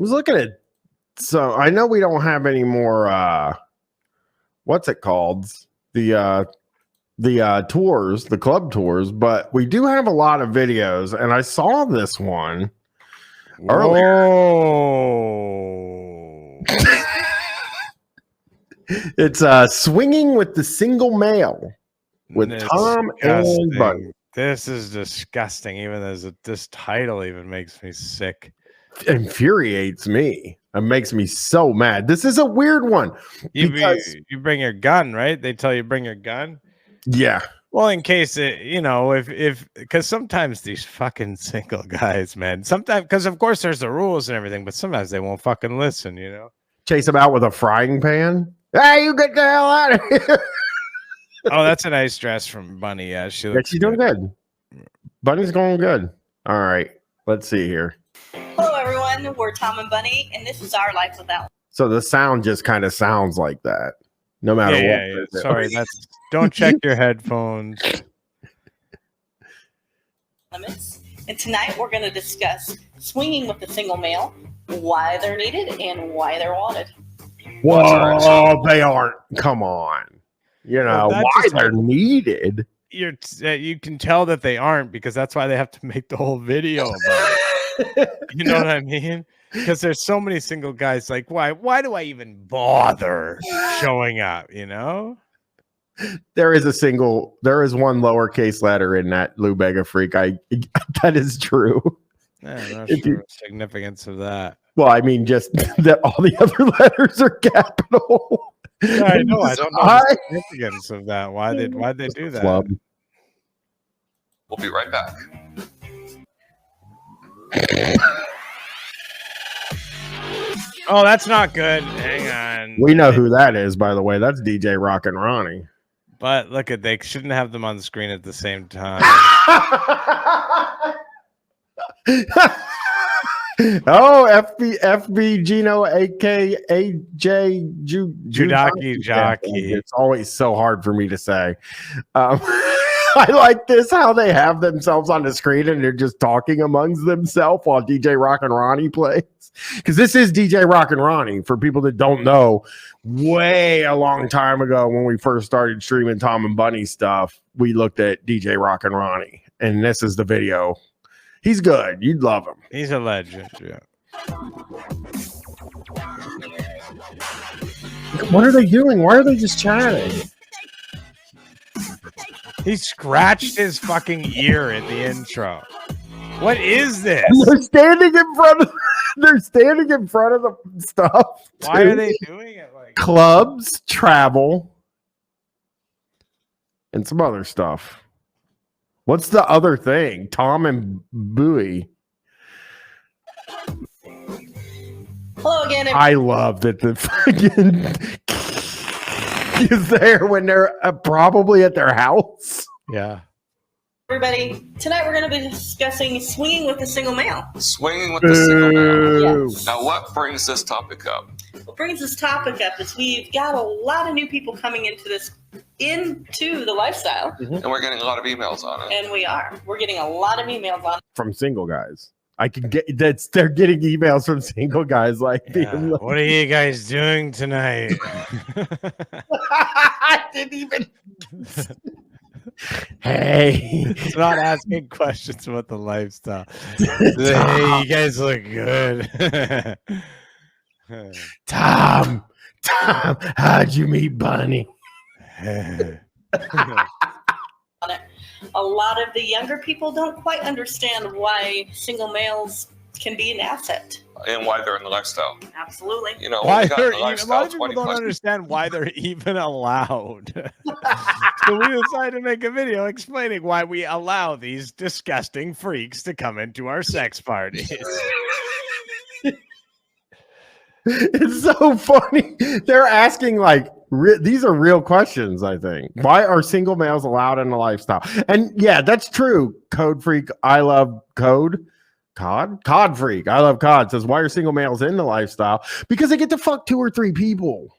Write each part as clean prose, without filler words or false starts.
was looking at. So I know we don't have any more. What's it called? The tours, the club tours, but we do have a lot of videos, and I saw this one earlier. It's swinging with the single male with Tom and Bunny. This is disgusting. Even as this title even makes me sick. Infuriates me. It makes me so mad. This is a weird one. You bring your gun, right? They tell you bring your gun. Yeah. Well, in case if because sometimes these fucking single guys, man, sometimes because of course there's the rules and everything, but sometimes they won't fucking listen, Chase them out with a frying pan. Hey, you get the hell out of here. Oh, that's a nice dress from Bunny. Yeah, she's doing good. Bunny's going good. All right. Let's see here. Hello, everyone. We're Tom and Bunny, and this is our life without. So the sound just kind of sounds like that. No matter what. Yeah. Sorry, don't check your headphones. Limits. And tonight we're going to discuss swinging with the single male, why they're needed, and why they're wanted. Whoa, they aren't. Come on. Why they're needed. You can tell that they aren't because that's why they have to make the whole video about it. You know what I mean? Because there's so many single guys like, why do I even bother showing up, There is one lowercase letter in that Lou Bega Freak. That is true. I'm not sure the significance of that. Well, I mean, just that all the other letters are capital. Yeah, I know. I don't know the significance of that. Why'd they do that? Club. We'll be right back. Oh, that's not good. Hang on. We know who that is, by the way. That's DJ Rock and Ronnie. But look they shouldn't have them on the screen at the same time. Oh, FB Gino, aka Judaki Jockey. It's always so hard for me to say. I like this, how they have themselves on the screen and they're just talking amongst themselves while DJ Rock and Ronnie plays. Because this is DJ Rock and Ronnie. For people that don't know, way a long time ago when we first started streaming Tom and Bunny stuff, we looked at DJ Rock and Ronnie. And this is the video. He's good. You'd love him. He's a legend, yeah. What are they doing? Why are they just chatting? He scratched his fucking ear in the intro. What is this? They're standing in front of the stuff. Why are they doing it like clubs, travel, and some other stuff? What's the other thing? Tom and Bowie. Hello again. I love that the fucking is there when they're probably at their house. Yeah. Everybody, tonight we're going to be discussing swinging with a single male. Swinging with the single male. Yes. Now, what brings this topic up? What brings this topic up is we've got a lot of new people coming into the lifestyle. Mm-hmm. And we're getting a lot of emails on it. And we're getting a lot of emails on it. From single guys. I can get that they're getting emails from single guys like, what are you guys doing tonight? I didn't even. Hey, it's not asking questions about the lifestyle. Hey, you guys look good. Tom, how'd you meet Bunny? A lot of the younger people don't quite understand why single males can be an asset. And why they're in the lifestyle. Absolutely. Why a lot of people don't understand why they're even allowed. So we decided to make a video explaining why we allow these disgusting freaks to come into our sex parties. It's so funny. They're asking these are real questions, I think. Why are single males allowed in the lifestyle? And yeah, that's true. Code Freak, I love code. Cod Freak, I love cod, says, why are single males in the lifestyle? Because they get to fuck 2 or 3 people.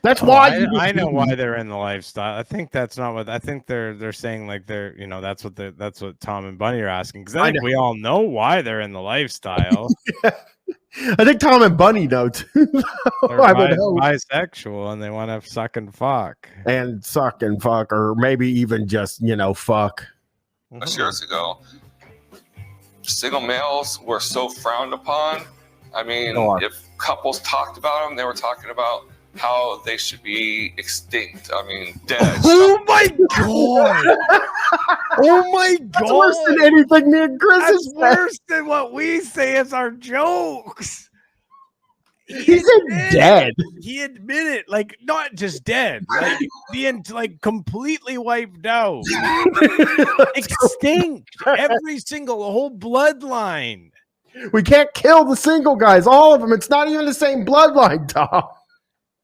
That's why I know why they're in the lifestyle. I think that's not what I think they're saying. Like they're that's what Tom and Bunny are asking, because I think we all know why they're in the lifestyle. Yeah. I think Tom and Bunny know too. They're I would hope. bisexual and they want to suck and fuck. And suck and fuck, or maybe even just fuck. Years ago, single males were so frowned upon. I mean, if couples talked about them, they were talking about how they should be extinct. I mean, dead. Oh my god! Oh my god! That's worse than anything me and Chris That's has said. worse than what we say as our jokes. He said dead. He admitted, like, not just dead, like the end, like completely wiped out, extinct. Every single, whole bloodline. We can't kill the single guys, all of them. It's not even the same bloodline, Tom.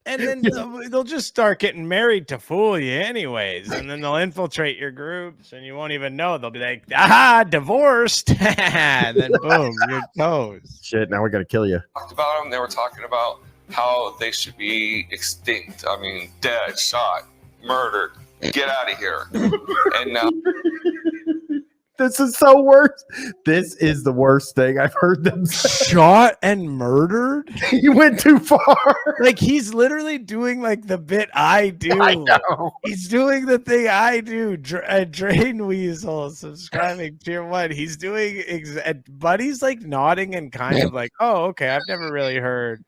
And then they'll just start getting married to fool you anyways. And then they'll infiltrate your groups and you won't even know. They'll be like, aha, divorced. And then boom, you're toast. Shit, now we got to kill you. Talked about them, they were talking about how they should be extinct. I mean, dead, shot, murdered. Get out of here. And now This is so worse. This is the worst thing I've heard them say. Shot and murdered? You went too far. Like, he's literally doing like the bit I do. I know. He's doing the thing I do. Drain Weasel subscribing tier 1. He's doing Buddy's like nodding and kind of like, oh, okay, I've never really heard.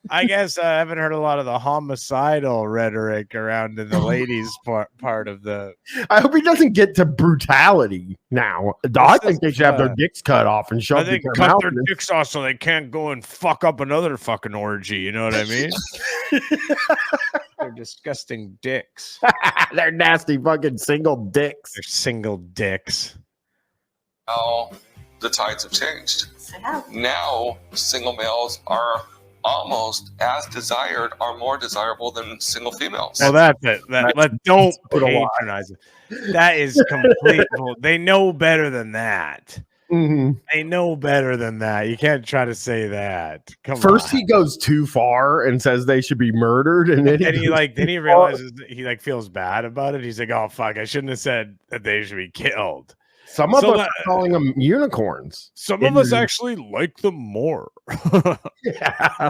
I guess I haven't heard a lot of the homicidal rhetoric around in the ladies part of the. I hope he doesn't get to brutality now. I think they should have their dicks cut off and I shoved in think their cut mouth. their dicks off so they can't go and fuck up another fucking orgy. You know what I mean? They're disgusting dicks. They're nasty fucking single dicks. They're single dicks. now the tides have changed. Now single males are almost as desired, are more desirable than single females. Well, that's it. Don't put a lot. patronize it. That is complete. They know better than that. Mm-hmm. They know better than that. You can't try to say that. First, he goes too far and says they should be murdered, and then then he realizes that he like feels bad about it. He's like, "Oh fuck, I shouldn't have said that they should be killed." Some of us are calling them unicorns. Some of us actually like them more. Yeah.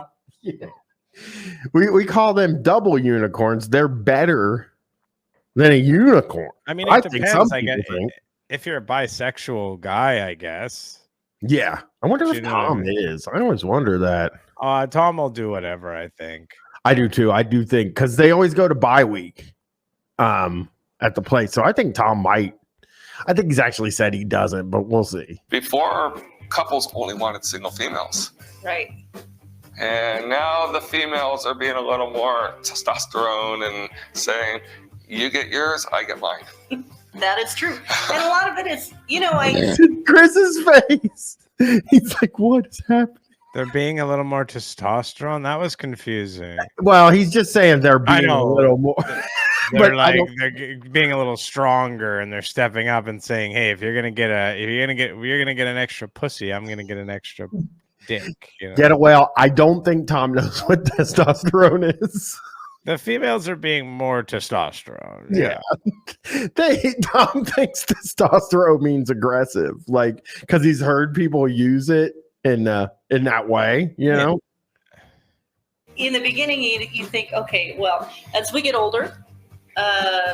We call them double unicorns. They're better than a unicorn. I mean, I depends. think some I people guess, think. if you're a bisexual guy, I guess. Yeah. I wonder if You know Tom what I mean? is. I always wonder that. Tom will do whatever, I think. I do too. I do think because they always go to bye week at the place. So I think Tom might. I think he's actually said he doesn't, but we'll see. Before, couples only wanted single females. Right. And now the females are being a little more testosterone and saying, you get yours, I get mine. That is true. And a lot of it is, Chris's face. He's like, what is happening? They're being a little more testosterone. That was confusing. Well, he's just saying they're being a little more. They're they're being a little stronger, and they're stepping up and saying, "Hey, if you're gonna get an extra pussy, I'm gonna get an extra dick." You know? Get it? Well, I don't think Tom knows what testosterone is. The females are being more testosterone. Yeah. Tom thinks testosterone means aggressive, like because he's heard people use it in that way. You know. In the beginning, you think, okay, well, as we get older.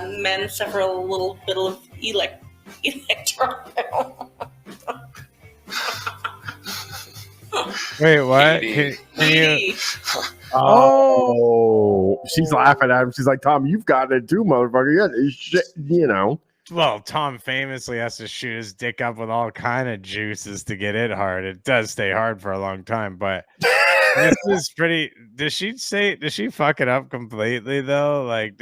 Men suffer a little bit of electron. Wait, what? Can you? Oh, she's laughing at him. She's like, "Tom, you've got it too, motherfucker. Yeah, shit, you know." Well, Tom famously has to shoot his dick up with all kind of juices to get it hard. It does stay hard for a long time, but this is pretty. Does she fuck it up completely though? Like,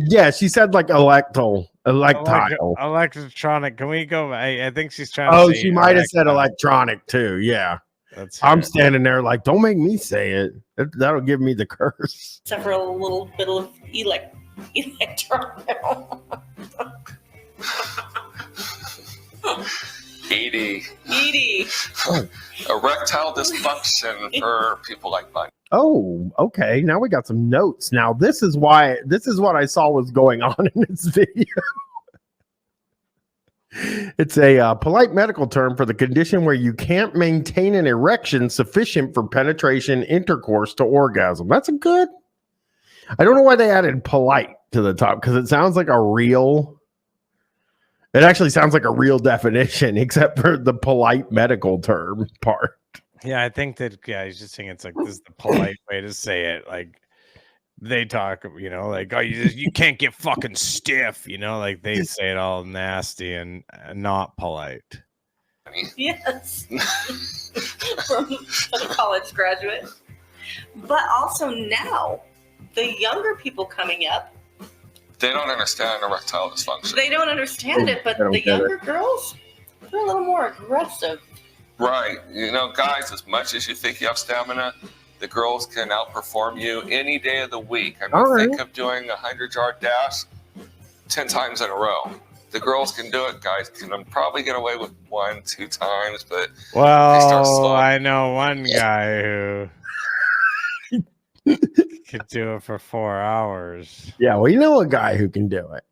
yeah, she said like electronic. Can we go? I think she's trying to say she might have said electronic too. Yeah. I'm standing there like, don't make me say it. That'll give me the curse. Suffer a little bit of electron. ED. Oh. Erectile dysfunction for people like mine. Oh, okay. Now we got some notes. Now this is what I saw was going on in this video. It's a polite medical term for the condition where you can't maintain an erection sufficient for penetration intercourse to orgasm. That's a good. I don't know why they added polite to the top because it sounds like a real. It actually sounds like a real definition, except for the polite medical term part. Yeah, I think that. Yeah, he's just saying it's like this is the polite way to say it. Like they talk, like, oh, you can't get fucking stiff, like they say it all nasty and not polite. Yes. from a college graduate. But also now, the younger people coming up, they don't understand erectile dysfunction. They don't understand it, but the younger girls, they're a little more aggressive. Right. Guys, as much as you think you have stamina, the girls can outperform you any day of the week. I mean, think of doing a 100-yard dash 10 times in a row. The girls can do it. Guys can probably get away with 1-2 times, but they start slow. I know one guy who could do it for 4 hours. Yeah, we know a guy who can do it.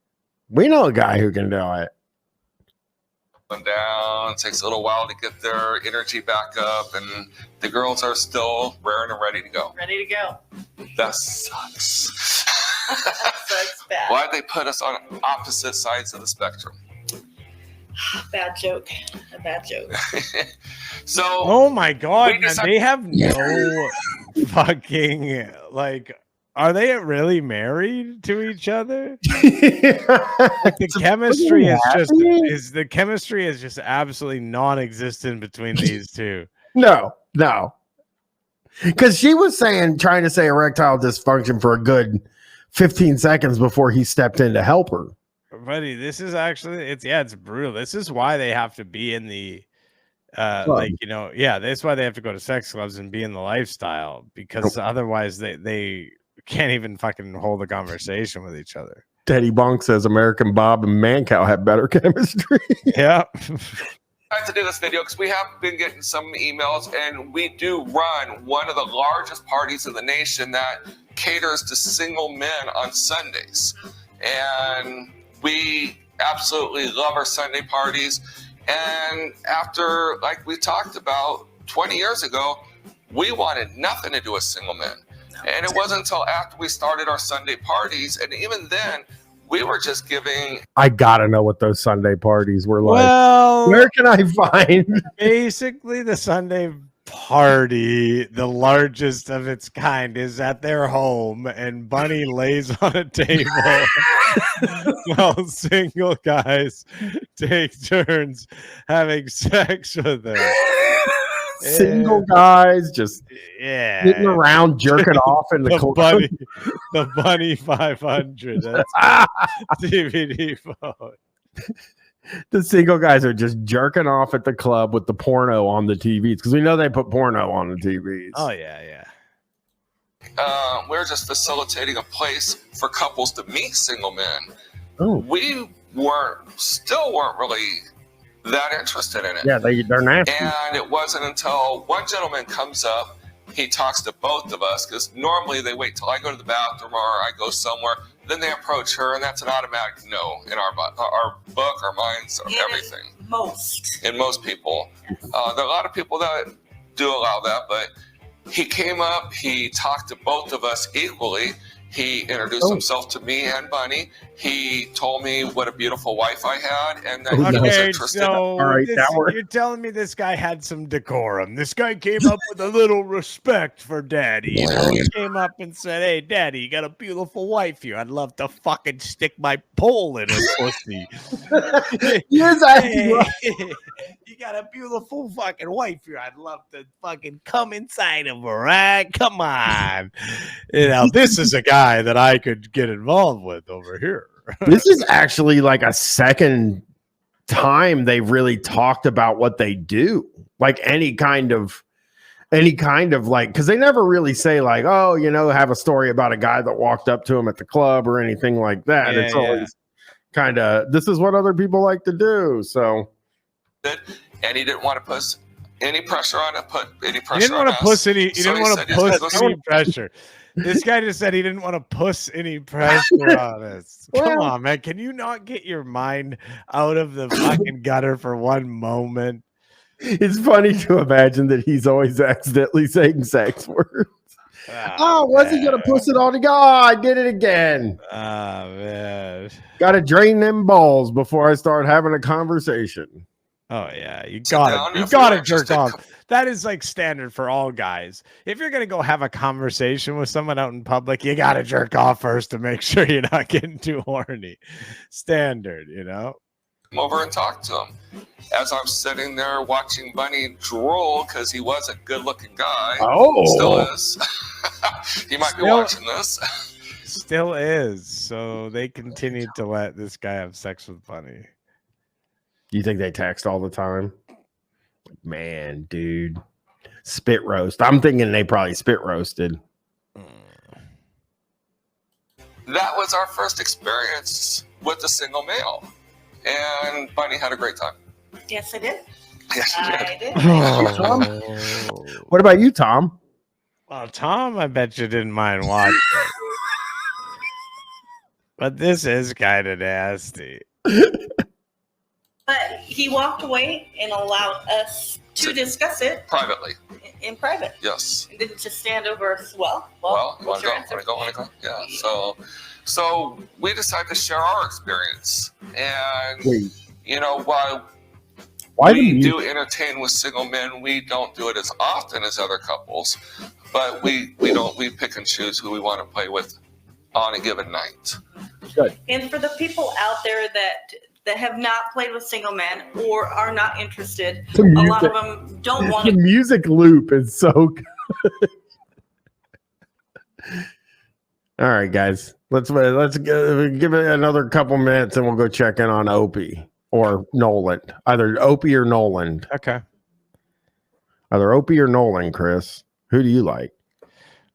And down. It takes a little while to get their energy back up, and the girls are still raring and ready to go. That sucks. That sucks bad. Why'd they put us on opposite sides of the spectrum? Bad joke. A bad joke. So, oh my God, man, they have no fucking are they really married to each other? The chemistry is just absolutely non-existent between these two. No. Because she was trying to say erectile dysfunction for a good 15 seconds before he stepped in to help her. Buddy, this is actually it's brutal. This is why they have to be in the that's why they have to go to sex clubs and be in the lifestyle, because otherwise they can't even fucking hold a conversation with each other. Teddy Bonk says American Bob and Mancow have better chemistry. Yeah. I have to do this video because we have been getting some emails, and we do run one of the largest parties in the nation that caters to single men on Sundays. And we absolutely love our Sunday parties. And after, like we talked about 20 years ago, we wanted nothing to do with single men. And it wasn't until after we started our Sunday parties, and even then, we were just giving. I gotta know what those Sunday parties were like. Well, where can I find? Basically, the Sunday party, the largest of its kind, is at their home, and Bunny lays on a table while single guys take turns having sex with her. Single guys just sitting around jerking off in the club. The Bunny 500. That's DVD phone. The single guys are just jerking off at the club with the porno on the TVs, because we know they put porno on the TVs. Oh yeah. We're just facilitating a place for couples to meet single men. Oh. We still weren't really that interested in it. Yeah, they're nasty. And it wasn't until one gentleman comes up, he talks to both of us, because normally they wait till I go to the bathroom or I go somewhere, then they approach her, and that's an automatic no in our book, our minds, everything. In most people. There are a lot of people that do allow that, but he came up, he talked to both of us equally. He introduced himself to me and Bunny. He told me what a beautiful wife I had, and that he was interested. So you're telling me this guy had some decorum. This guy came up with a little respect for Daddy. He came up and said, "Hey, Daddy, you got a beautiful wife here. I'd love to fucking stick my pole in her pussy." Hey, you got a beautiful fucking wife here. I'd love to fucking come inside of her, right? Come on. This is a guy that I could get involved with over here. This is actually like a second time they've really talked about what they do, like any kind of like, because they never really say like, oh, have a story about a guy that walked up to him at the club or anything like that. It's always kind of, this is what other people like to do. So, and he didn't want to any pressure on it, put any He pressure didn't want on to us. push any. He So didn't want said to he's push gonna any pressure. This guy just said he didn't want to push any pressure on us. Come Well- on, man. Can you not get your mind out of the fucking gutter for one moment? It's funny to imagine that he's always accidentally saying sex words. Oh, was he gonna push it all together? Oh, I did it again. Oh man. Gotta drain them balls before I start having a conversation. Oh yeah, you Sit got down to you if you're got to jerk interested. off. That is like standard for all guys. If you're gonna go have a conversation with someone out in public, you got to jerk off first to make sure you're not getting too horny. Standard, you know. Come over and talk to him. As I'm sitting there watching Bunny drool because he was a good-looking guy. Oh, Still is. He might be Still- watching this. Still is. So they continued to let this guy have sex with Bunny. you think they text all the time? Man, dude, spit roast. I'm thinking they probably spit roasted. That was our first experience with a single male, and Bunny had a great time. Yes, I did. Yes, she did. I did. What about you, Tom? Well, Tom, I bet you didn't mind watching. But this is kind of nasty. But he walked away and allowed us to discuss it Privately, in private. yes. And didn't just stand over us. Well, You what's want to your go? answer? Want to go? Yeah. So we decided to share our experience, and Wait, while why do we you? do entertain with single men, we don't do it as often as other couples, but we pick and choose who we want to play with on a given night. And for the people out there that have not played with single men or are not interested, The a lot music, of them don't want the to. music loop is so good. All right, guys, let's give it another couple minutes and we'll go check in on Opie or Nolan. Either Opie or Nolan. Okay. Either Opie or Nolan, Chris. Who do you like?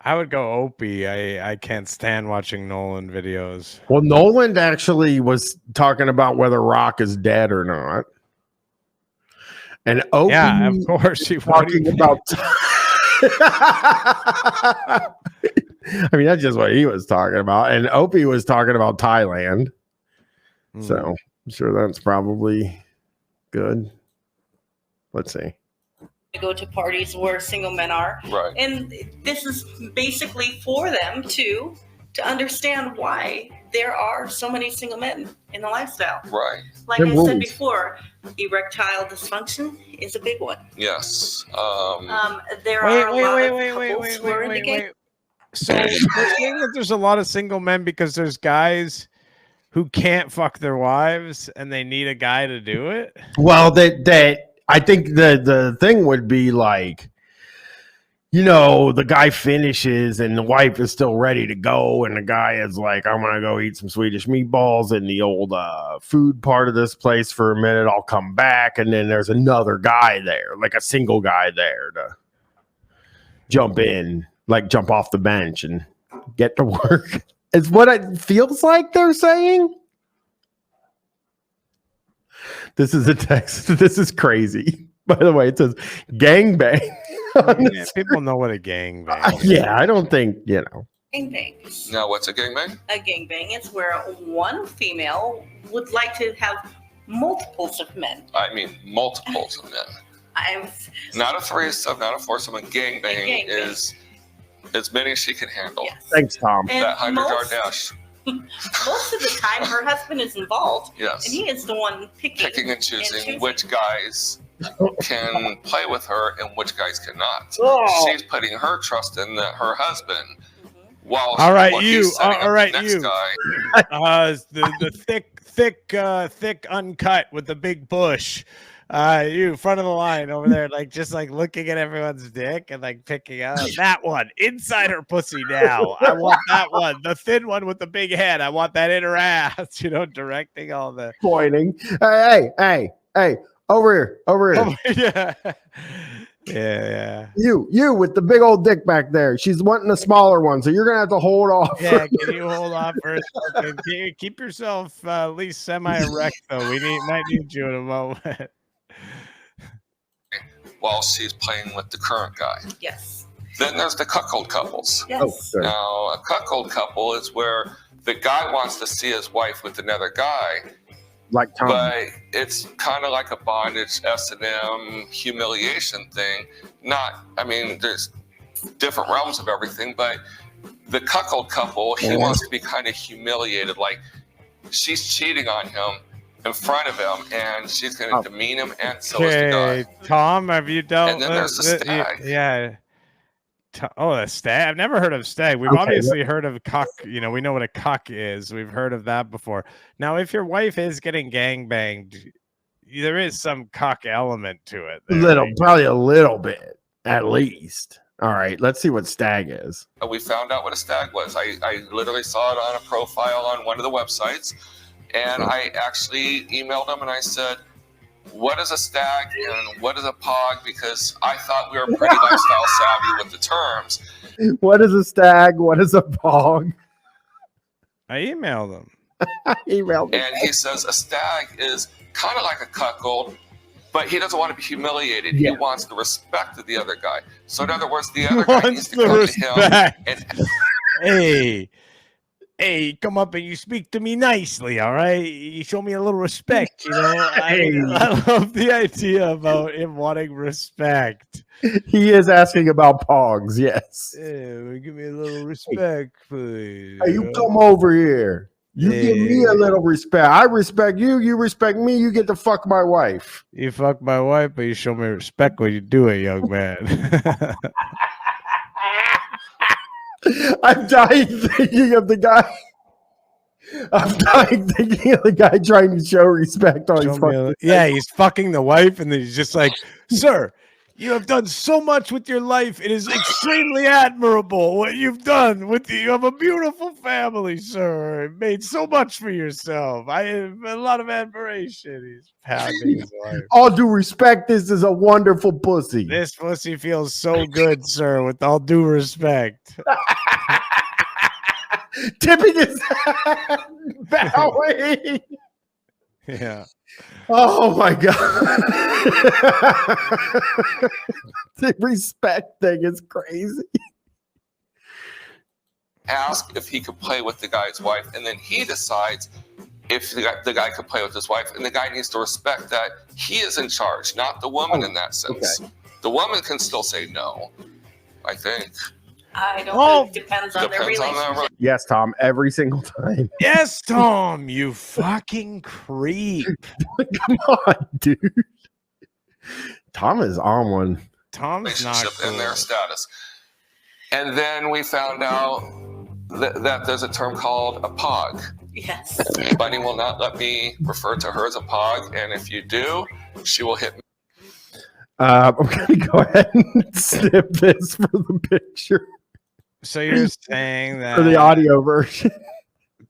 I would go Opie. I can't stand watching Nolan videos. Well, Nolan actually was talking about whether Rock is dead or not. And Opie Yeah, of course. talking about I mean, that's just what he was talking about. And Opie was talking about Thailand. So I'm sure that's probably good. Let's see. go to parties where single men are. Right. And this is basically for them to understand why there are so many single men in the lifestyle. Right. Like They're I said rules. before, erectile dysfunction is a big one. Yes. There are a lot of wait, couples who are in the game. So they're saying that there's a lot of single men because there's guys who can't fuck their wives and they need a guy to do it. Well, that I think the thing would be like, you know, the guy finishes and the wife is still ready to go, and the guy is like, I'm gonna go eat some Swedish meatballs in the old food part of this place for a minute. I'll come back, and then there's another guy there, like a single guy there to jump in, like jump off the bench and get to work. It's what it feels like they're saying. This is a text. This is crazy. By the way, it says gangbang. Yeah, people know what a gangbang is. Yeah, I don't think, you know. Gangbangs. Now, what's a gangbang? A gangbang is where one female would like to have multiples of men. I mean, multiples of men. I've Not a threesome, not a foursome. A gangbang gangbang. is as many as she can handle. yes. Thanks, Tom. And That 100-yard most, dash. most of the time, her husband is involved, Yes. and he is the one picking And choosing choosing. which guys can play with her and which guys cannot. Oh. She's putting her trust in her husband. Mhm. While All right, while you. he's setting All up right, the next you. guy. The thick uncut with the big bush. You front of the line over there, like just like looking at everyone's dick and like picking out that one inside her pussy. Now I want that one, the thin one with the big head. I want that in her ass. You know, directing all the. Pointing. Hey, over here. Oh, yeah, yeah. You with the big old dick back there. She's wanting a smaller one, so you're gonna have to hold off. Yeah, can you hold on for a second? Can you keep yourself at least semi-erect, though. We might need you in a moment. while she's playing with the current guy. Yes. Then there's the cuckold couples. Yes. Oh, sorry. Now, a cuckold couple is where the guy wants to see his wife with another guy, Like Tom. but it's kind of like a bondage, S&M, humiliation thing. There's different realms of everything, but the cuckold couple, he wants to be kind of humiliated, like she's cheating on him in front of him, and she's going to demean him, and so is the guy. Tom, have you dealt? And then there's the stag. Yeah. A stag. I've never heard of stag. We've obviously heard of cock. You know, we know what a cock is. We've heard of that before. Now, if your wife is getting gangbanged, there is some cock element to it. Probably a little bit, at least. All right, let's see what stag is. We found out what a stag was. I literally saw it on a profile on one of the websites, and I actually emailed them and I said, what is a stag and what is a pog? Because I thought we were pretty lifestyle savvy with the terms. What is a stag? What is a pog? I emailed them. And he says a stag is kind of like a cuckold, but he doesn't want to be humiliated. He wants the respect of the other guy. So in other words, the other guy needs to come to him. And hey, come up and you speak to me nicely, all right? You show me a little respect, you know? I love the idea about him wanting respect. He is asking about pogs, yes. Hey, give me a little respect, please. Hey, you come over here. You give me a little respect. I respect you. You respect me. You get to fuck my wife. You fuck my wife, but you show me respect when you do it, young man. I'm dying thinking of the guy. I'm dying thinking of the guy trying to show respect on his fucking. Yeah, he's fucking the wife, and then he's just like, "Sir, you have done so much with your life. It is extremely admirable what you've done with you. You have a beautiful family, sir. You made so much for yourself. I have a lot of admiration." He's pounding his wife. All due respect, this is a wonderful pussy. This pussy feels so good, sir. With all due respect. Tipping his hat, bowing. Yeah. Oh my god. The respect thing is crazy. ask if he could play with the guy's wife, and then he decides if the guy could play with his wife, and the guy needs to respect that he is in charge, not the woman in that sense. Okay. The woman can still say no, I think. I don't know. It depends on their relationship. Yes, Tom, every single time. Yes, Tom, you fucking creep. Come on, dude. Tom is on one. Tom's not cool. In their status. And then we found out that there's a term called a pog. Yes. Bunny will not let me refer to her as a pog, and if you do, she will hit me. I'm going to go ahead and snip this for the picture. So you're saying that for the audio version,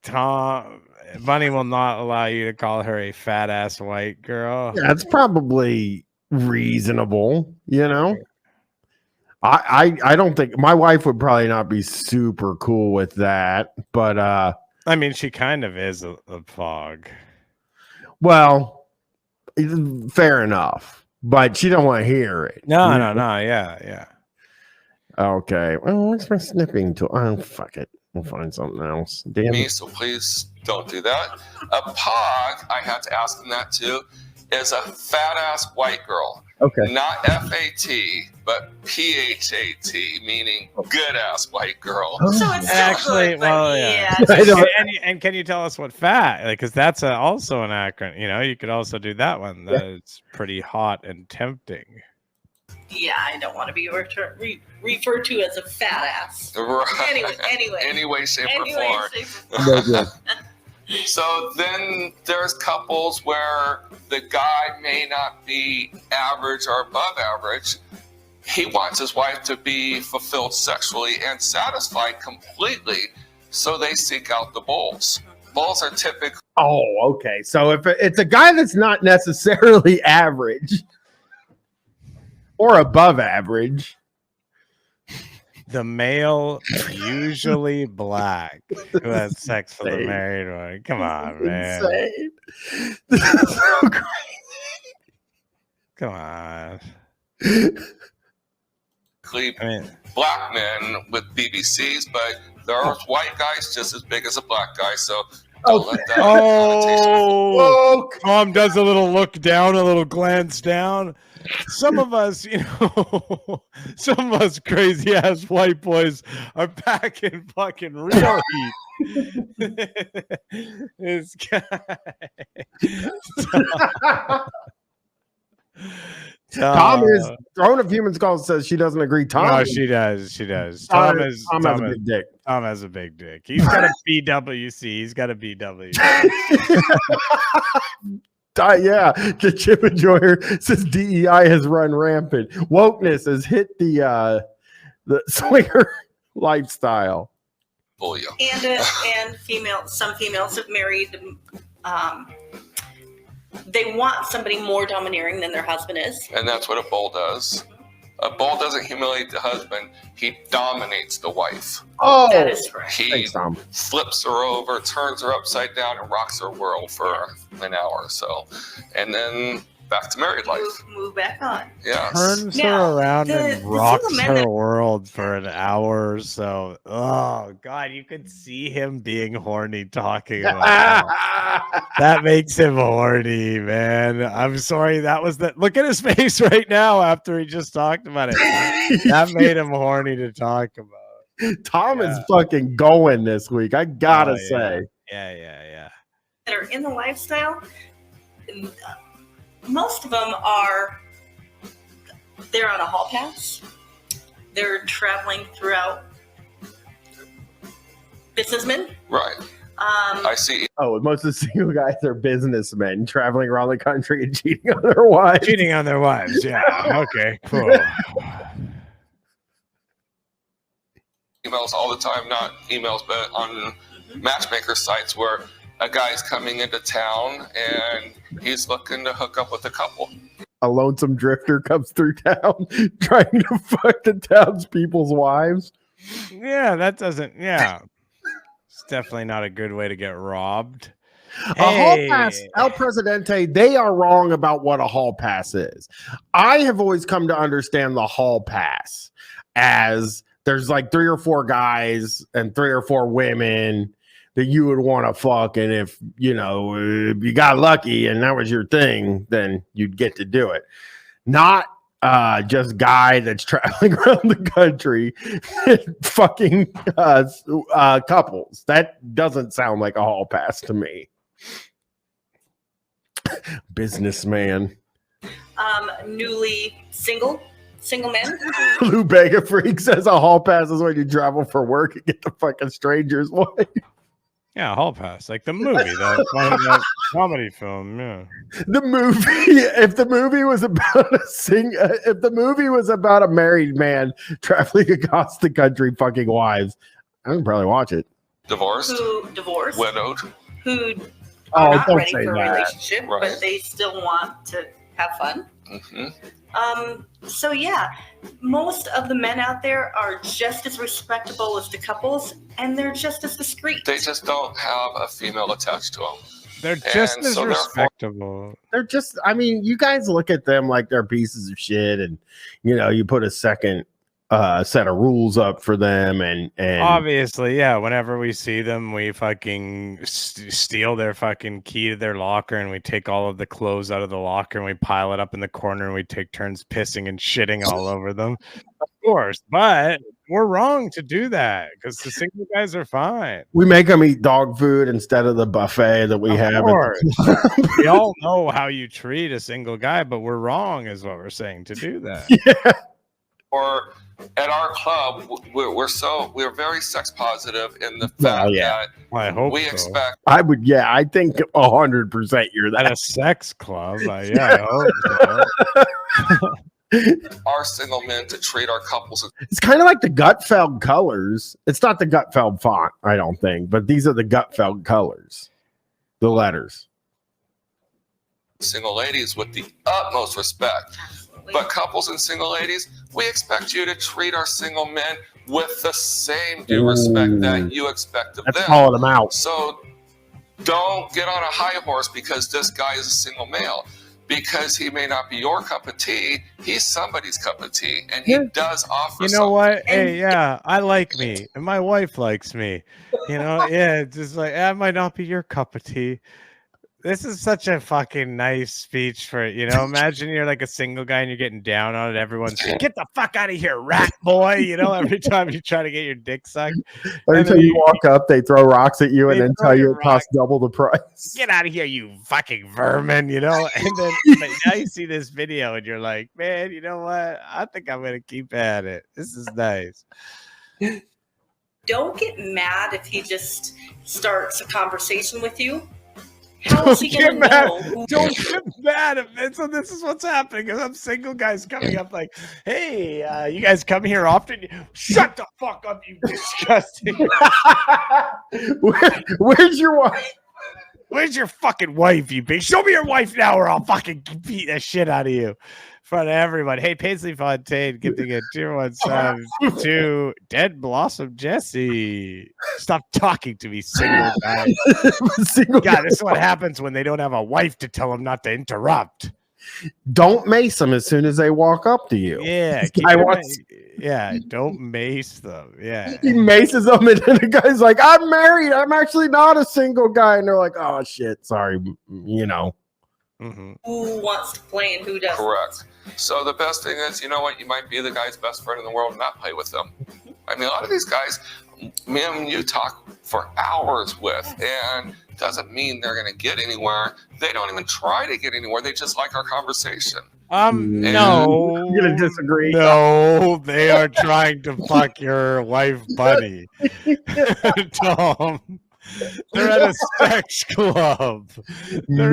Bunny will not allow you to call her a fat ass white girl. Yeah, it's probably reasonable, you know. I don't think my wife would probably not be super cool with that, but I mean, she kind of is a pog. Well, fair enough, but she don't want to hear it. No, yeah. Okay, well, what's my snipping tool? Oh, fuck it. We'll find something else. Damn me, it. so please don't do that. A pog, I had to ask him that too, is a fat ass white girl. Okay. Not F-A-T, but P-H-A-T, meaning good ass white girl. So it's actually, good, well, yeah. And can you tell us what fat? Because that's also an acronym. You know, you could also do that one. That's pretty hot and tempting. Yeah, I don't want to be referred to as a fat ass. Right. Anyway, shape, or form. So then there's couples where the guy may not be average or above average. He wants his wife to be fulfilled sexually and satisfied completely, so they seek out the bulls. Bulls are typically... Oh, okay. So if it's a guy that's not necessarily average or above average, the male, usually black, who has sex with a married one. Come on, man. Insane. This is so crazy. Come on. Black men with BBCs, but there are white guys just as big as a black guy, so don't let that Oh, Tom does a little look down, a little glance down. Some of us, some of us crazy ass white boys are back in fucking real heat. This guy. Tom is Throne of Human Skulls says she doesn't agree. Tom, no, she does. Tom has a big dick. Tom has a big dick. He's got a BWC. He's got a BW. Yeah, the Chip Enjoyer says DEI has run rampant. Wokeness has hit the swinger lifestyle. Oh, yeah. And some females have married. They want somebody more domineering than their husband is. And that's what a bull does. A bull doesn't humiliate the husband. He dominates the wife. Oh, that is correct. He flips her over, turns her upside down, and rocks her world for an hour or so. And then back to married life. Move back on. Yeah. Turns her around and rocks her world for an hour or so. Oh God, you could see him being horny talking about that. That makes him horny, man. I'm sorry. That was the look at his face right now after he just talked about it. That made him horny to talk about. Tom is fucking going this week. I gotta say. Yeah. That are in the lifestyle. Most of them they're on a hall pass. They're traveling throughout. Businessmen. Right. I see. Oh, most of the single guys are businessmen traveling around the country and cheating on their wives. Yeah. Okay, cool. Emails all the time, not emails, but on matchmaker sites where a guy's coming into town and he's looking to hook up with a couple. A lonesome drifter comes through town trying to fuck the townspeople's wives. Yeah, that doesn't. Yeah, it's definitely not a good way to get robbed. A hall pass, El Presidente, they are wrong about what a hall pass is. I have always come to understand the hall pass as there's like 3 or 4 guys and 3 or 4 women that you would want to fuck, and if you got lucky and that was your thing, then you'd get to do it. Not just guy that's traveling around the country fucking couples. That doesn't sound like a hall pass to me. Businessman. Newly single men. Lou Bega Freak says a hall pass is when you travel for work and get the fucking stranger's wife. Yeah, hall pass, like the movie, that comedy film. Yeah, the movie. If the movie was about a married man traveling across the country fucking wives, I would probably watch it. Divorced, widowed, who are not ready for a that. relationship, Right. but they still want to have fun. Mm-hmm. So yeah, most of the men out there are just as respectable as the couples, and they're just as discreet. They just don't have a female attached to them. They're just as respectable. They're just, I mean, you guys look at them like they're pieces of shit, and you put a second set of rules up for them, and obviously, yeah, whenever we see them, we fucking steal their fucking key to their locker, and we take all of the clothes out of the locker, and we pile it up in the corner, and we take turns pissing and shitting all over them, of course. But we're wrong to do that because the single guys are fine. We make them eat dog food instead of the buffet that we have. We all know how you treat a single guy, but we're wrong is what we're saying to do that. Yeah. Or at our club, we're very sex positive in the fact that I hope we so. expect. I think 100% you're that. At a sex club. I hope so. Our single men to treat our couples. It's kind of like the Gutfeld colors. It's not the Gutfeld font, I don't think, but these are the Gutfeld colors, the letters. Single ladies with the utmost respect. But couples and single ladies, we expect you to treat our single men with the same due respect that you expect of them. That's calling them out. So don't get on a high horse because this guy is a single male. because he may not be your cup of tea, he's somebody's cup of tea, and he does offer. You know what? Hey, yeah, I like me, and my wife likes me. You know, yeah, it's just like I might not be your cup of tea. This is such a fucking nice speech for, you know, imagine you're like a single guy and you're getting down on it. Everyone's like, get the fuck out of here, rat boy. You know, every time you try to get your dick sucked. Every time you walk up, they throw rocks at you and then tell you it costs double the price. Get out of here, you fucking vermin, you know? And then but now you see this video and you're like, man, you know what? I think I'm going to keep at it. This is nice. Don't get mad if he just starts a conversation with you. How is he gonna know? Don't get mad at me. So this is what's happening. Because I'm single guys coming up like, hey, you guys come here often? Shut the fuck up, you disgusting. Where's your wife? Where's your fucking wife, you bitch? Show me your wife now or I'll fucking beat the shit out of you. In front of everyone. Hey, Paisley Fontaine giving a 217 to Dead Blossom Jesse. Stop talking to me, single guy. God, this is what happens when they don't have a wife to tell them not to interrupt. Don't mace them as soon as they walk up to you. Yeah, don't mace them. Yeah, he maces them, and then the guy's like, "I'm married. I'm actually not a single guy," and they're like, "Oh shit, sorry," you know. Mm-hmm. Who wants to play and who doesn't? Correct. So the best thing is, you know what? You might be the guy's best friend in the world and not play with them. I mean, a lot of these guys, me and you talk for hours with, and doesn't mean they're going to get anywhere. They don't even try to get anywhere. They just like our conversation. No, I'm gonna disagree. No, they are trying to fuck your wife, buddy. Tom. They're at a sex club. They're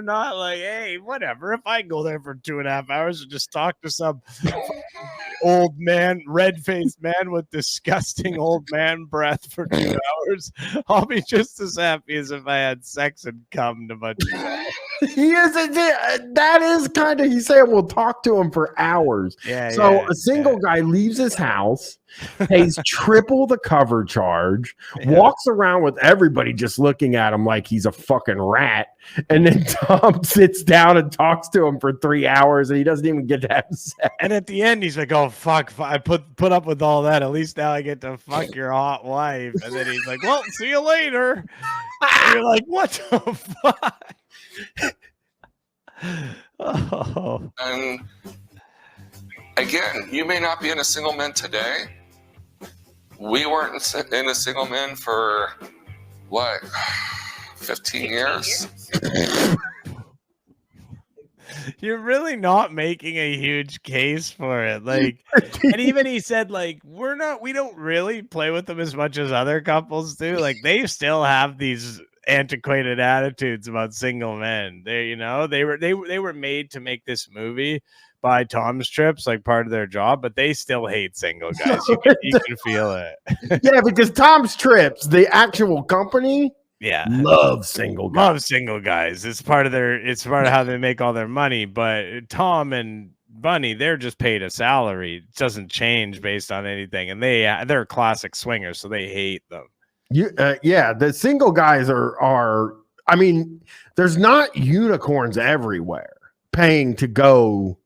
not like, hey, whatever. If I go there for 2.5 hours and just talk to some old man, red-faced man with disgusting old man breath for 2 hours, I'll be just as happy as if I had sex and come to my. That is kind of, he's saying we'll talk to him for hours. A single guy leaves his house, pays triple the cover charge, walks around with everybody just looking at him like he's a fucking rat, and then Tom sits down and talks to him for 3 hours, and he doesn't even get to have sex. And at the end, he's like, "Oh fuck, I put up with all that. At least now I get to fuck your hot wife." And then he's like, "Well, see you later." And you're like, "What the fuck?" Oh. And again, you may not be in a single man today. We weren't in a single man for what, 15 years? You're really not making a huge case for it. Like, and even he said, like, we don't really play with them as much as other couples do. Like, they still have these antiquated attitudes about single men. They were made to make this movie by Tom's Trips, like part of their job, but they still hate single guys. You can feel it. Yeah, because Tom's Trips, the actual company, loves single guys. It's part of how they make all their money. But Tom and Bunny, they're just paid a salary. It doesn't change based on anything, and they're classic swingers, so they hate them. The single guys are. I mean, there's not unicorns everywhere paying to go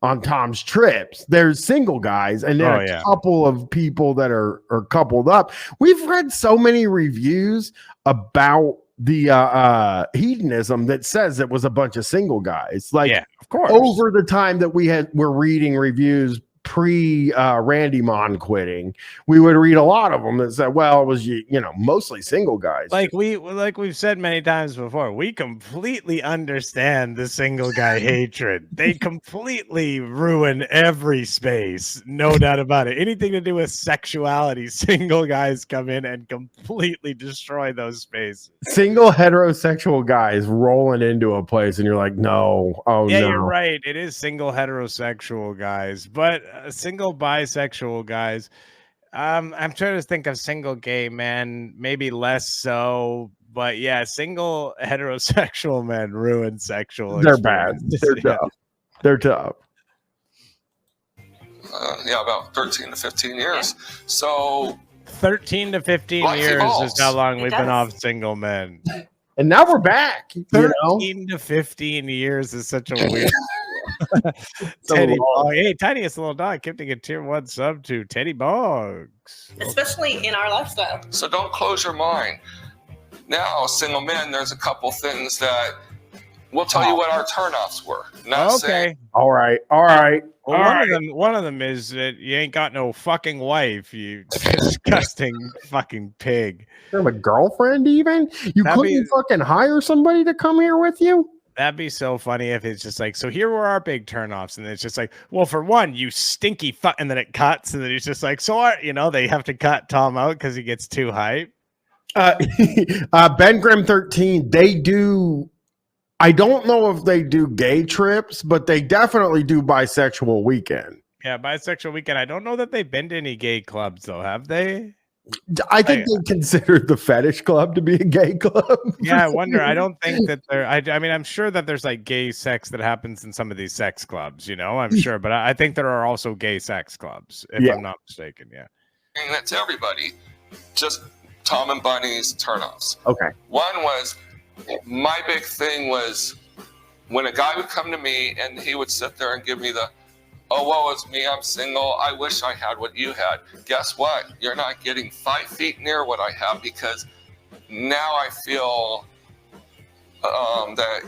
on Tom's Trips. There's single guys, and there are a couple of people that are coupled up. We've read so many reviews about the hedonism that says it was a bunch of single guys. Like, of course, over the time that we're reading reviews pre Randy Mon quitting, we would read a lot of them that said, well, it was mostly single guys. Like we've said many times before, we completely understand the single guy hatred. They completely ruin every space, no doubt about it. Anything to do with sexuality, single guys come in and completely destroy those spaces. Single heterosexual guys rolling into a place, and you're like, no, no. You're right. It is single heterosexual guys, but single bisexual guys. I'm trying to think of single gay men, maybe less so, but single heterosexual men ruin sexual. They're bad. They're tough. They're tough. About 13 to 15 years. So 13 to 15 years is how long we've been off single men. And now we're back. 13 to 15 years is such a weird. Teddy Bog. Hey, tiniest little dog gifting a tier 1 sub to Teddy Boggs. Especially in our lifestyle. So don't close your mind. Now, single men, there's a couple things that we'll tell you what our turnoffs were. Not saying, all right. Well, one of them is that you ain't got no fucking wife, you disgusting fucking pig. You have a girlfriend even? You couldn't fucking hire somebody to come here with you? That'd be so funny if it's just like, so here were our big turnoffs, and it's just like, well, for one, you stinky fuck, and then it cuts, and then it's just like, so they have to cut Tom out because he gets too hype. Ben Grimm 13, they do. I don't know if they do gay trips, but they definitely do bisexual weekend. Yeah, bisexual weekend. I don't know that they've been to any gay clubs, though, have they? I think they consider the fetish club to be a gay club. Yeah, I wonder. I don't think that there. I mean, I'm sure that there's like gay sex that happens in some of these sex clubs. I'm sure, but I think there are also gay sex clubs, if I'm not mistaken. Yeah, and that's everybody. Just Tom and Bunny's turnoffs. Okay. One was, my big thing was when a guy would come to me and he would sit there and give me the, oh, woe is me, I'm single, I wish I had what you had. Guess what? You're not getting 5 feet near what I have, because now I feel that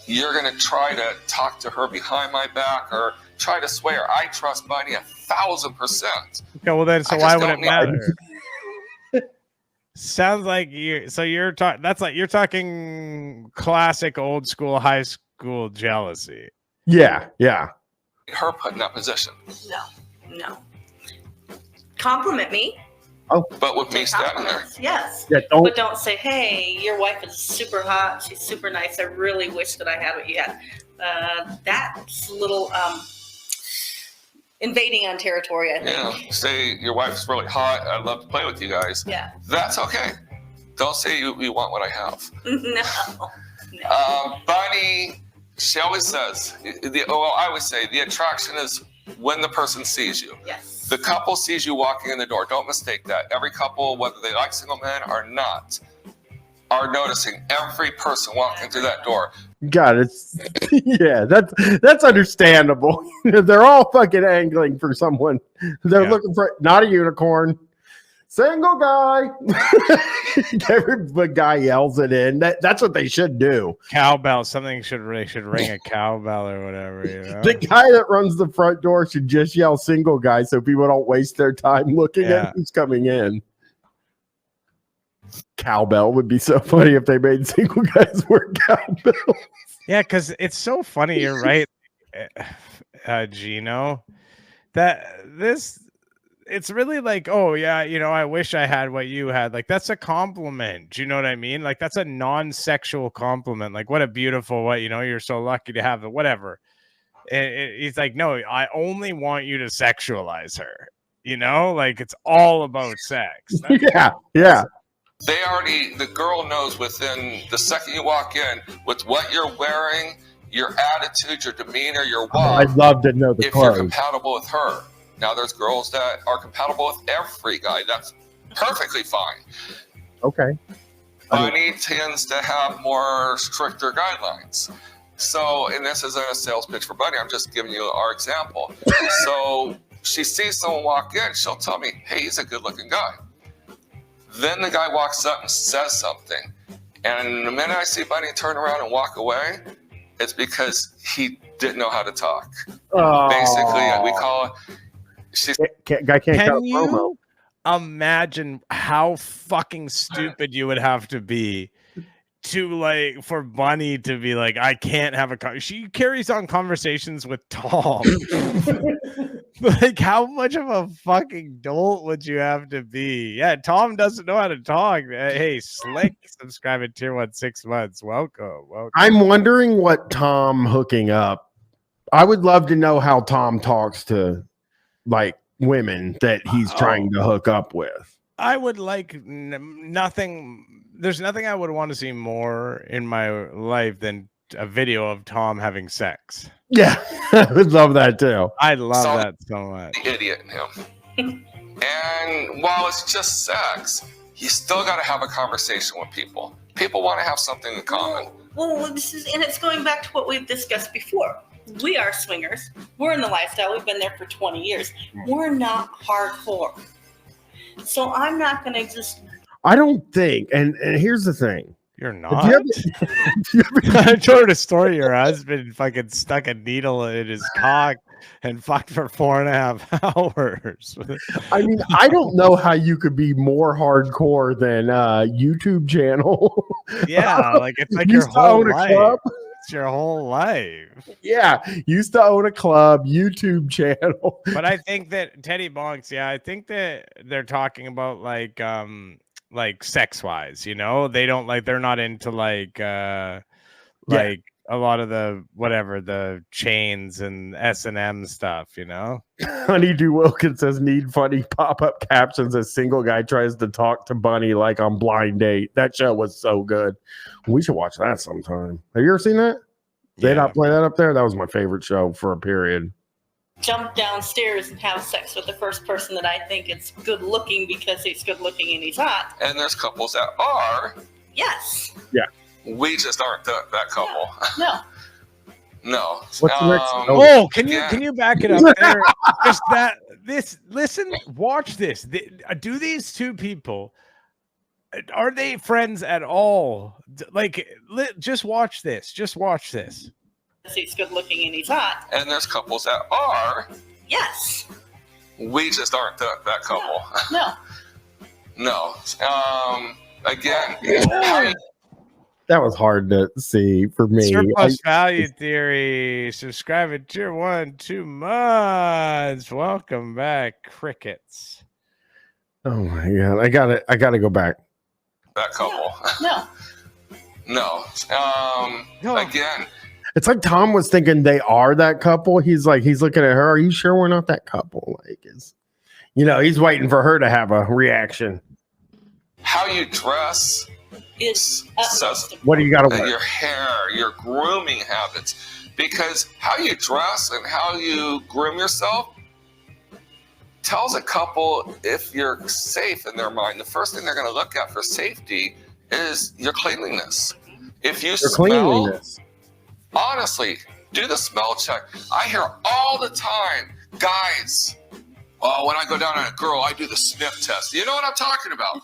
you're going to try to talk to her behind my back or try to sway her. I trust Bunny 1,000%. Okay, well then, so why would it matter? Sounds like you're talking. That's like you're talking classic old school high school jealousy. Yeah. Her put in that position. No. Compliment me. Oh, but with me standing there. Yes. Yeah, but don't say, hey, your wife is super hot. She's super nice. I really wish that I had what you had. That's a little invading on territory, I think. Yeah. Say your wife's really hot. I'd love to play with you guys. Yeah. That's okay. Don't say you want what I have. No. Bunny, she always says, I always say the attraction is when the person sees you. Yes. The couple sees you walking in the door. Don't mistake that. Every couple, whether they like single men or not, are noticing every person walking through that door. God, that's understandable. They're all fucking angling for someone. They're looking for not a unicorn, single guy. Every guy yells it in. That's what they should do. Cowbell. Something should ring a cowbell or whatever. The guy that runs the front door should just yell "single guy" so people don't waste their time looking at who's coming in. Cowbell would be so funny if they made single guys wear cowbells. Yeah, because it's so funny. You're right, Gino. That it's really like, oh yeah, I wish I had what you had. Like that's a compliment. Do you know what I mean? Like that's a non-sexual compliment. Like what a beautiful you're so lucky to have it. Whatever. He's like, no, I only want you to sexualize her. Like it's all about sex. Yeah. The girl knows within the second you walk in with what you're wearing, your attitude, your demeanor, your walk. I'd love to know the clothes. You're compatible with her. Now there's girls that are compatible with every guy. That's perfectly fine. Okay. Bunny tends to have more stricter guidelines. So, and this isn't a sales pitch for Bunny. I'm just giving you our example. So she sees someone walk in, she'll tell me, hey, he's a good looking guy. Then the guy walks up and says something. And the minute I see Bunny turn around and walk away, it's because he didn't know how to talk. Basically, we call it. Can you imagine how fucking stupid you would have to be to for Bunny to be like, I can't have she carries on conversations with Tom. Like how much of a fucking dolt would you have to be? Yeah, Tom doesn't know how to talk. Hey, Slick, subscribe at tier 1 6 months. Welcome. I'm wondering what Tom hooking up. I would love to know how Tom talks to women that he's trying to hook up with. I would like nothing. There's nothing I would want to see more in my life than a video of Tom having sex. Yeah, I would love that too. I love that so much. The idiot in him. And while it's just sex, you still got to have a conversation with people. People want to have something in common. Well, it's going back to what we've discussed before. We are swingers. We're in the lifestyle. We've been there for 20 years. We're not hardcore. So I'm not going to just... I don't think, and here's the thing. You're not? I told a story your husband fucking stuck a needle in his cock and fucked for 4.5 hours. I mean, I don't know how you could be more hardcore than YouTube channel. Yeah, like it's like your whole life. It's your whole life. Yeah, used to own a club, YouTube channel. But I think that Teddy Bonks, I think that they're talking about like sex wise, you know, they don't like, they're not into like a lot of the whatever the chains and S&M stuff, you know. Honeydew Wilkins says need funny pop-up captions as single guy tries to talk to Bunny like on Blind Date. That show was so good. We should watch that sometime. Have you ever seen that? They not play that up there? That was my favorite show for a period. Jump downstairs and have sex with the first person that I think is good looking because he's good looking and he's hot. And there's couples that are. Yes. Yeah. We just aren't that couple. No. No. What's the next? Oh, can you back it up there? Just that listen, watch this. Do these two people, are they friends at all? Like, just watch this. Just watch this. He's good looking and he's hot. And there's couples that are. Yes. We just aren't that couple. No. No. Again, that was hard to see for me. Surplus value theory. Subscribe at tier 1, 2 months. Welcome back, crickets. Oh my god, I gotta go back. That couple. No. No. Again. It's like Tom was thinking they are that couple. He's looking at her. Are you sure we're not that couple? Like, he's waiting for her to have a reaction. How you dress says what do you got to wear? Your hair, your grooming habits, because how you dress and how you groom yourself tells a couple if you're safe in their mind. The first thing they're going to look at for safety is your cleanliness. If you smell. Honestly, do the smell check. I hear all the time, guys, when I go down on a girl, I do the sniff test. You know what I'm talking about?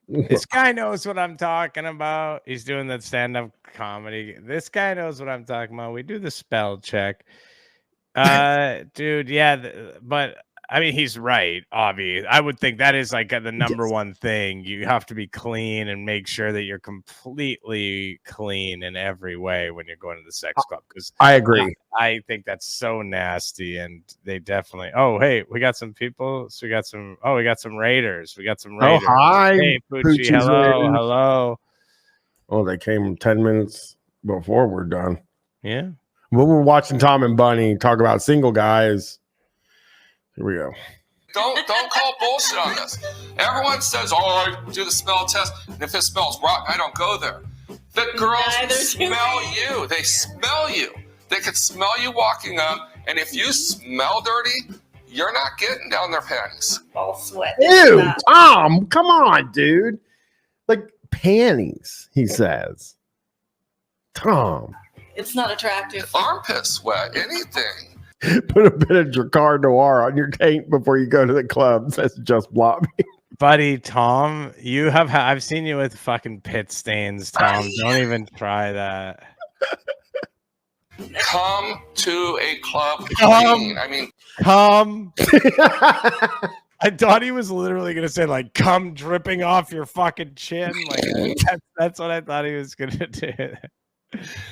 This guy knows what I'm talking about. He's doing that stand-up comedy. This guy knows what I'm talking about. We do the spell check. Dude, but I mean, he's right, obviously. I would think that is like the number one thing. You have to be clean and make sure that you're completely clean in every way when you're going to the sex club. Because I agree. I think that's so nasty, and they definitely. Oh, hey, we got some people. So we got some raiders. Oh, hi. Hey, Poochie. Hello. Oh, they came 10 minutes before we're done. Yeah. Well, we're watching Tom and Bunny talk about single guys. Here we go. Don't call bullshit on this. Everyone says, I do the smell test, and if it smells rotten, I don't go there. The girls smell you. They smell you. They could smell you walking up, and if you smell dirty, you're not getting down their panties. All sweat. Ew, Tom, come on, dude. Like panties, he says. Tom. It's not attractive. Armpit sweat, anything. Put a bit of Dracar Noir on your tank before you go to the club. Says just block me. Buddy, Tom, I've seen you with fucking pit stains, Tom. Don't even try that. Come to a club clean. Come. I thought he was literally going to say, like, come dripping off your fucking chin. Like, that's what I thought he was going to do.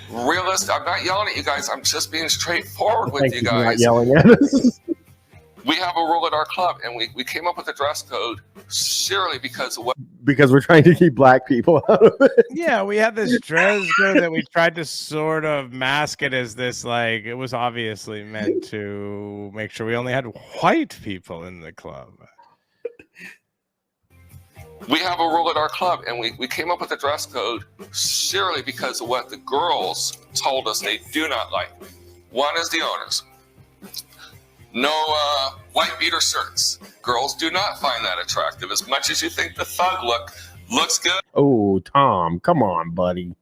Realist, I'm not yelling at you guys. I'm just being straightforward with you guys. Not yelling at us. We have a rule at our club, and we came up with a dress code surely because of what? Because we're trying to keep black people out of it. Yeah, we had this dress code that we tried to sort of mask it as this, like, it was obviously meant to make sure we only had white people in the club. We have a rule at our club, and we came up with a dress code surely because of what the girls told us they do not like. One is the owners. No white beater shirts. Girls do not find that attractive. As much as you think the thug look Looks good. Oh, Tom, come on, buddy.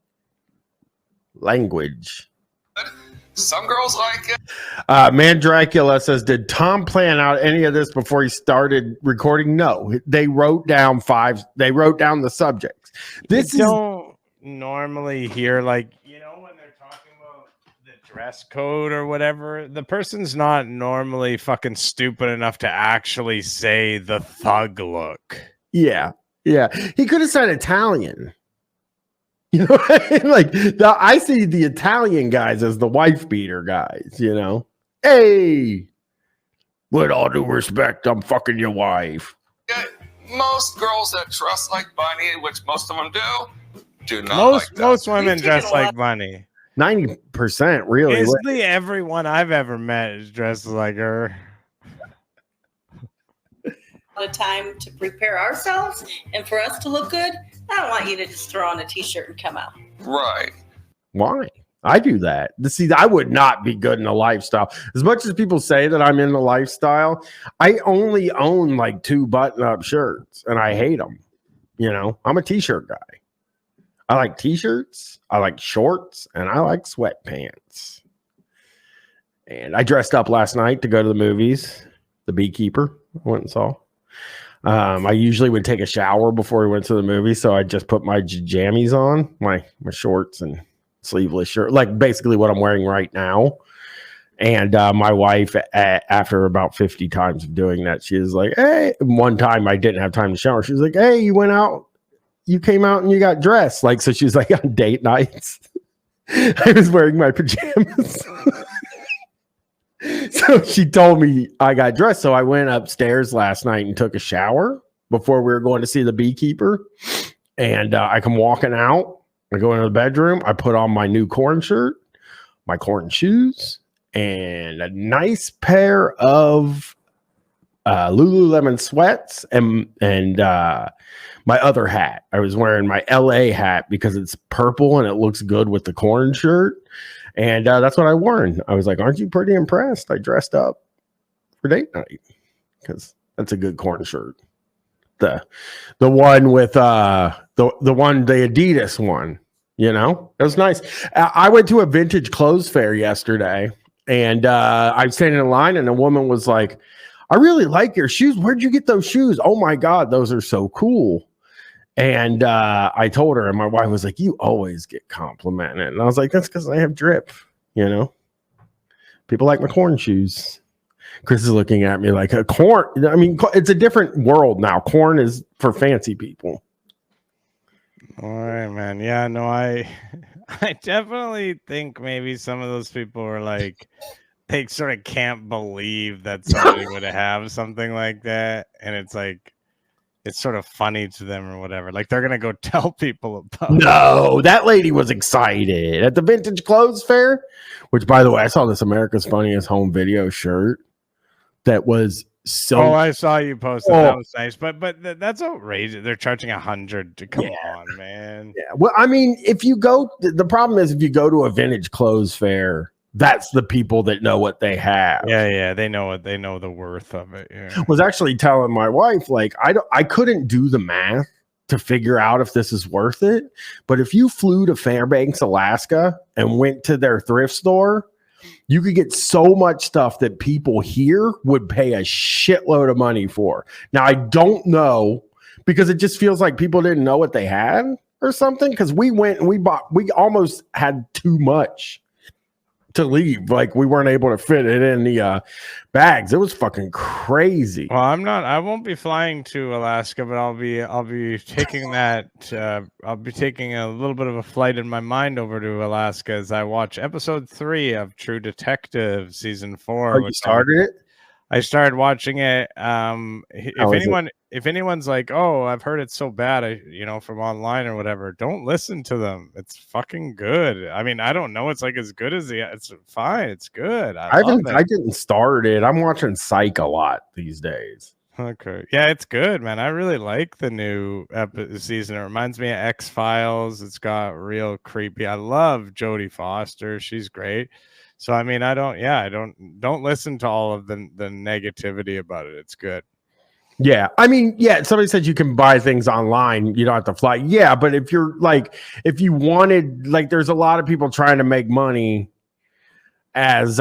Language. Some girls like it. Man Dracula says, did Tom plan out any of this before he started recording? No, they wrote down the subjects. This you is don't normally hear, like, you know, when they're talking about the dress code or whatever, the person's not normally fucking stupid enough to actually say the thug look. yeah. He could have said Italian. You know, like I see the Italian guys as the wife beater guys, you know. Hey, with all due respect, I'm fucking your wife. Yeah, most girls that dress like Bunny, which most of them do not like that. Most women dress like Bunny. 90%, really. Basically, everyone I've ever met is dressed like her. Of time to prepare ourselves and for us to look good. I don't want you to just throw on a t-shirt and come out. Right. Why? I do that. See, I would not be good in a lifestyle. As much as people say that I'm in the lifestyle, I only own like 2 button-up shirts, and I hate them. You know, I'm a t-shirt guy. I like t-shirts, I like shorts, and I like sweatpants. And I dressed up last night to go to the movies. The Beekeeper, I went and saw. I usually would take a shower before we went to the movie, so I just put my jammies on, my shorts and sleeveless shirt, like basically what I'm wearing right now. And my wife, after about 50 times of doing that, she was like, hey, one time I didn't have time to shower. She was like, hey, you went out, you came out and you got dressed. Like, so she was like, on date nights, I was wearing my pajamas. So she told me I got dressed. So I went upstairs last night and took a shower before we were going to see the Beekeeper. And I come walking out. I go into the bedroom. I put on my new corn shirt, my corn shoes, and a nice pair of Lululemon sweats and my other hat. I was wearing my LA hat because it's purple and it looks good with the corn shirt. And that's what I wore. And I was like, aren't you pretty impressed? I dressed up for date night because that's a good corn shirt. The one with the Adidas one, you know, it was nice. I went to a vintage clothes fair yesterday, and I was standing in line, and a woman was like, I really like your shoes. Where'd you get those shoes? Oh my God, those are so cool. And I told her, and my wife was like, you always get complimented. And I was like, that's because I have drip, you know? People like my corn shoes. Chris is looking at me like a corn. I mean, it's a different world now. Corn is for fancy people. All right, man. Yeah, no, I definitely think maybe some of those people are like, they sort of can't believe that somebody would have something like that. And it's like, it's sort of funny to them or whatever. Like they're gonna go tell people about it. No, that lady was excited at the vintage clothes fair, which, by the way, I saw this America's Funniest Home Video shirt that was so. Oh, I saw you post that. That was nice, but that's outrageous. They're charging $100 to come on, man. Yeah, well, I mean, if you go, the problem is if you go to a vintage clothes fair, that's the people that know what they have. Yeah, they know what they know the worth of it. Yeah. Was actually telling my wife, like, I couldn't do the math to figure out if this is worth it. But if you flew to Fairbanks, Alaska, and went to their thrift store, you could get so much stuff that people here would pay a shitload of money for. Now, I don't know, because it just feels like people didn't know what they had or something. Because we went and we almost had too much to leave. Like, we weren't able to fit it in the bags. It was fucking crazy. Well, I won't be flying to Alaska, but I'll be taking that I'll be taking a little bit of a flight in my mind over to Alaska as I watch episode 3 of True Detective season 4. Oh, you started it? I started watching it. If anyone's like, oh, I've heard it's so bad, from online or whatever, don't listen to them. It's fucking good. I mean, I don't know. It's like as good as it's fine. It's good. I didn't start it. I'm watching Psych a lot these days. Okay. Yeah, it's good, man. I really like the new season. It reminds me of X-Files. It's got real creepy. I love Jodie Foster. She's great. So, I mean, don't listen to all of the negativity about it. It's good. Yeah. I mean, yeah, somebody said you can buy things online. You don't have to fly. Yeah, but if you're like, if you wanted, like, there's a lot of people trying to make money as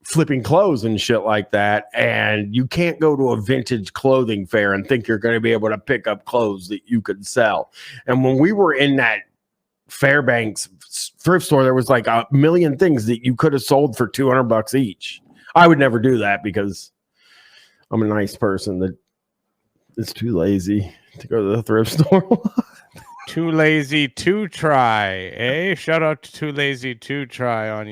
flipping clothes and shit like that. And you can't go to a vintage clothing fair and think you're going to be able to pick up clothes that you could sell. And when we were in that Fairbanks thrift store, there was like a million things that you could have sold for $200 each. I would never do that because I'm a nice person that is too lazy to go to the thrift store. Too lazy to try, eh? Shout out to Too Lazy to Try on